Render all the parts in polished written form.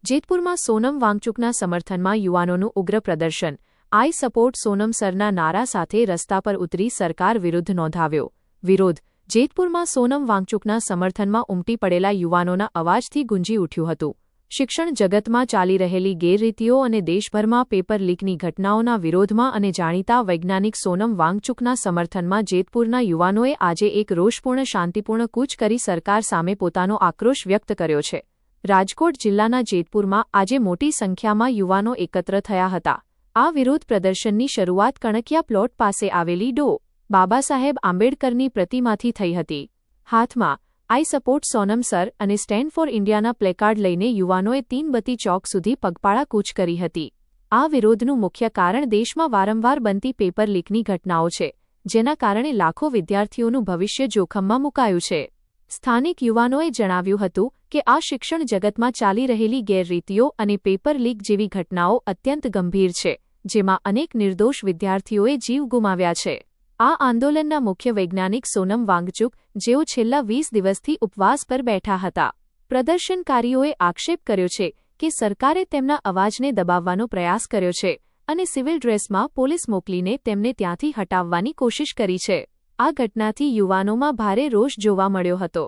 જેતપુરમાં સોનમ વાંગચુકના સમર્થનમાં યુવાનોનું ઉગ્ર પ્રદર્શન। આઈ સપોર્ટ સોનમ સરના નારા સાથે રસ્તા પર ઉતરી સરકાર વિરુદ્ધ નોંધાવ્યો વિરોધ। જેતપુરમાં સોનમ વાંગચુકના સમર્થનમાં ઉમટી પડેલા યુવાનોના અવાજથી ગુંજી ઉઠ્યું હતું। શિક્ષણ જગતમાં ચાલી રહેલી ગેરરીતિઓ અને દેશભરમાં પેપર લીકની ઘટનાઓના વિરોધમાં અને જાણીતા વૈજ્ઞાનિક સોનમ વાંગચુકના સમર્થનમાં જેતપુરના યુવાનોએ આજે એક રોષપૂર્ણ શાંતિપૂર્ણ કૂચ કરી સરકાર સામે પોતાનો આક્રોશ વ્યક્ત કર્યો છે। રાજકોટ જિલ્લાના જેતપુરમાં આજે મોટી સંખ્યામાં યુવાનો એકત્ર થયા હતા। આ વિરોધ પ્રદર્શનની શરૂઆત કણકિયા પ્લોટ પાસે આવેલી ડો. બાબાસાહેબ આંબેડકરની પ્રતિમાથી થઈ હતી। હાથમાં આઈ સપોર્ટ સોનમ સર અને સ્ટેન્ડ ફોર ઇન્ડિયાના પ્લેકાર્ડ લઈને યુવાનોએ તીનબત્તી ચોક સુધી પગપાળા કૂચ કરી હતી। આ વિરોધનું મુખ્ય કારણ દેશમાં વારંવાર બનતી પેપર લીકની ઘટનાઓ છે, જેના કારણે લાખો વિદ્યાર્થીઓનું ભવિષ્ય જોખમમાં મુકાયું છે। સ્થાનિક યુવાનોએ જણાવ્યું હતું કે આ શિક્ષણ જગતમાં ચાલી રહેલી ગેરરીતિઓ અને પેપર લીક જેવી ઘટનાઓ અત્યંત ગંભીર છે, જેમાં અનેક નિર્દોષ વિદ્યાર્થીઓએ જીવ ગુમાવ્યા છે। આ આંદોલનના મુખ્ય વૈજ્ઞાનિક સોનમ વાંગચુક, જેઓ છેલ્લા 20 દિવસથી ઉપવાસ પર બેઠા હતા। પ્રદર્શનકારીઓએ આક્ષેપ કર્યો છે કે સરકારે તેમના અવાજને દબાવવાનો પ્રયાસ કર્યો છે અને સિવિલ ડ્રેસમાં પોલીસ મોકલીને તેમને ત્યાંથી હટાવવાની કોશિશ કરી છે। આ ઘટનાથી યુવાનોમાં ભારે રોષ જોવા મળ્યો હતો।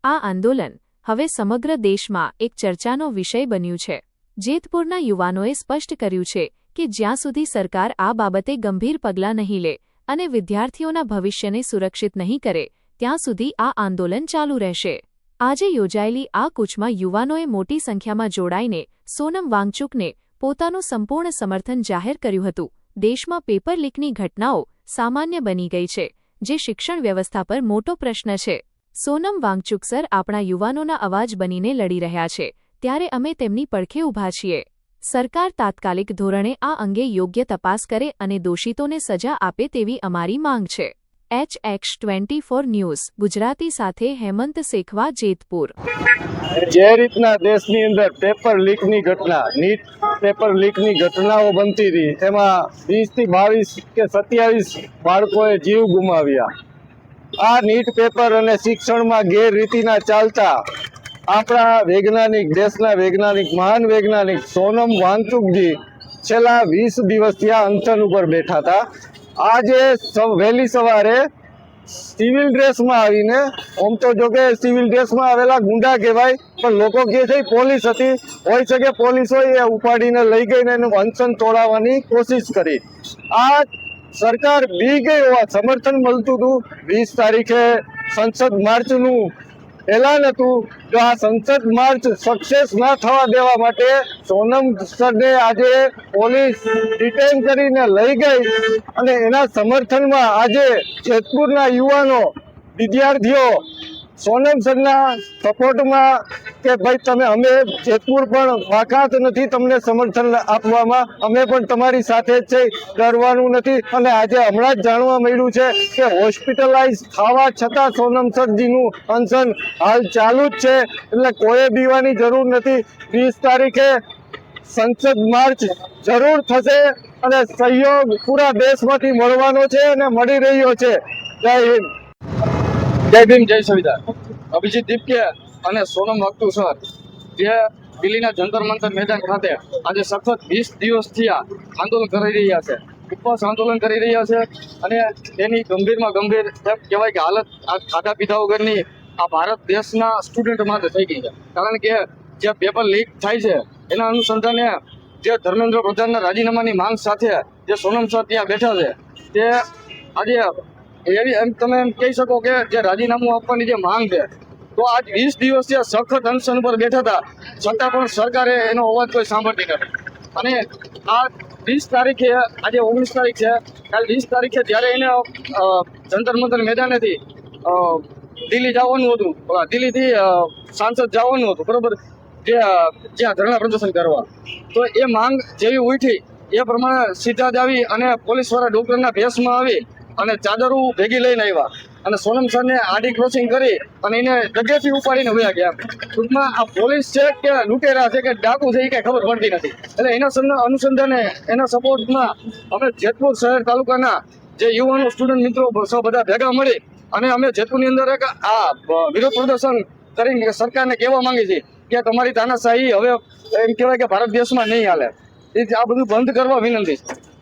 આ આંદોલન હવે સમગ્ર દેશમાં એક ચર્ચાનો વિષય બન્યું છે। જેતપુરના યુવાનોએ સ્પષ્ટ કર્યું છે કે જ્યાં સુધી સરકાર આ બાબતે ગંભીર પગલાં નહીં લે અને વિદ્યાર્થીઓના ભવિષ્યને સુરક્ષિત નહીં કરે, ત્યાં સુધી આ આંદોલન ચાલુ રહેશે। આજે યોજાયેલી આ કૂચમાં યુવાનોએ મોટી સંખ્યામાં જોડાઈને સોનમ વાંગચુકને પોતાનું સંપૂર્ણ સમર્થન જાહેર કર્યું હતું। દેશમાં પેપર લીકની ઘટનાઓ સામાન્ય બની ગઈ છે, જે શિક્ષણ વ્યવસ્થા પર મોટો પ્રશ્ન છે। સોનમ વાંગચુક સર આપણા યુવાનોના અવાજ બનીને લડી રહ્યા છે, ત્યારે અમે તેમની પડખે ઊભા છીએ। સરકાર તાત્કાલિક ધોરણે આ અંગે યોગ્ય તપાસ કરે અને દોષિતોને સજા આપે તેવી અમારી માંગ છે। HX24 ન્યૂઝ ગુજરાતી સાથે હેમંત શેખવા, જેતપુર। જે રીતના દેશની અંદર પેપર લીકની ઘટના, નીટ પેપર લીકની ઘટનાઓ બનતી હતી, એમાં 20 થી 22 કે 27 બાળકોએ જીવ ગુમાવ્યા। આ નીટ પેપર અને શિક્ષણમાં ગેરરીતિના ચાલતા આપણા વૈજ્ઞાનિક, દેશના વૈજ્ઞાનિક, મહાન વૈજ્ઞાનિક સોનમ વાંગચુકજી છેલ્લા 20 દિવસથી આ અનશન ઉપર બેઠા હતા। આજે વહેલી સવારે સિવિલ ડ્રેસમાં આવીને, આમ તો જો કે સિવિલ ડ્રેસમાં આવેલા ગુંડા કહેવાય, પણ લોકો કહે છે પોલીસ હતી, હોઈ શકે પોલીસ હોય, એ ઉપાડીને લઈ ગઈને એનું અનશન તોડાવવાની કોશિશ કરી। આ સરકાર બી ગઈ હોવા સમર્થન મળતું હતું। 20 તારીખે સંસદ માર્ચનું એલાન હતું। જો આ સંસદ માર્ચ સક્સેસ ના થવા દેવા માટે સોનમ સરને આજે પોલીસ ડિટેન કરીને લઈ ગઈ અને એના સમર્થનમાં આજે જેતપુરના યુવાનો, વિદ્યાર્થીઓ સોનમ સરના સપોર્ટમાં કે ભાઈ તમે, અમે જેતપુર પણ વાકાત નથી તમને સમર્થન આપવામાં, અમે પણ તમારી સાથે જ છે, ડરવાનું નથી। અને આજે હમણાં જ જાણવા મળ્યું છે કે હોસ્પિટલાઇઝ થવા છતાં સોનમ સરજીનું અનશન હાલ ચાલુ જ છે, એટલે કોઈ બીવાની જરૂર નથી। 20 તારીખે સંસદ માર્ચ જરૂર થશે અને સહયોગ પૂરા દેશમાંથી મળવાનો છે અને મળી રહ્યો છે। જય હિન્દ, જય ભીમ, જય સંવિધાન। અભિજીત દીપકે અને સોનમ વાંગચુક સર જે દિલ્હીના જંતર મંતર મેદાન ખાતે આજે સખત 20 દિવસથી આંદોલન કરી રહ્યા છે, ઉપવાસ આંદોલન કરી રહ્યા છે અને તેની ગંભીરમાં ગંભીર એમ કહેવાય કે હાલત આ ખાધા પીધા વગરની આ ભારત દેશના સ્ટુડન્ટ માટે થઈ ગઈ છે। કારણ કે જે પેપર લીક થાય છે એના અનુસંધાને જે ધર્મેન્દ્ર પ્રધાનના રાજીનામાની માંગ સાથે જે સોનમ સર ત્યાં બેઠા છે, તે આજે એવી એમ તમે એમ કહી શકો કે જે રાજીનામું આપવાની જે માંગ છે, તો આજ 20 દિવસથી સખત અનશન પર બેઠા હતા, છતાં પણ સરકારે એનો અવાજ કોઈ સાંભળતી નથી। અને આ 20 તારીખે, આજે 19 તારીખ છે, કાલે 20 તારીખે જ્યારે એને જંતર મંતર મેદાનેથી દિલ્હી જવાનું હતું, દિલ્હીથી સાંસદ જવાનું હતું, બરોબર, જ્યાં ધરણા પ્રદર્શન કરવા, તો એ માંગ જેવી ઉઠી એ પ્રમાણે સીધા જ આવી અને પોલીસવાળા ડૉક્ટરના ભેસમાં આવી અને ચાદરો ભેગી લઈને આવ્યા અને સોનમ સરને આડી ક્રોસિંગ કરી અને એને ડગેથી ઉપાડીને વયા ગયા। ટૂંકમાં આ પોલીસ છે કે લૂંટેરા છે કે ડાકુ છે એ કાંઈ ખબર પડતી નથી। એટલે એના અનુસંધાને, એના સપોર્ટમાં અમે જેતપુર શહેર તાલુકાના જે યુવાનો, સ્ટુડન્ટ મિત્રો સૌ બધા ભેગા મળી અને અમે જેતપુરની અંદર એક આ વિરોધ પ્રદર્શન કરીને સરકારને કહેવા માંગીએ છીએ કે તમારી તાનાશાહી હવે એમ કહેવાય કે ભારત દેશમાં નહીં હાલે. એ આ બધું બંધ કરવા વિનંતી છે.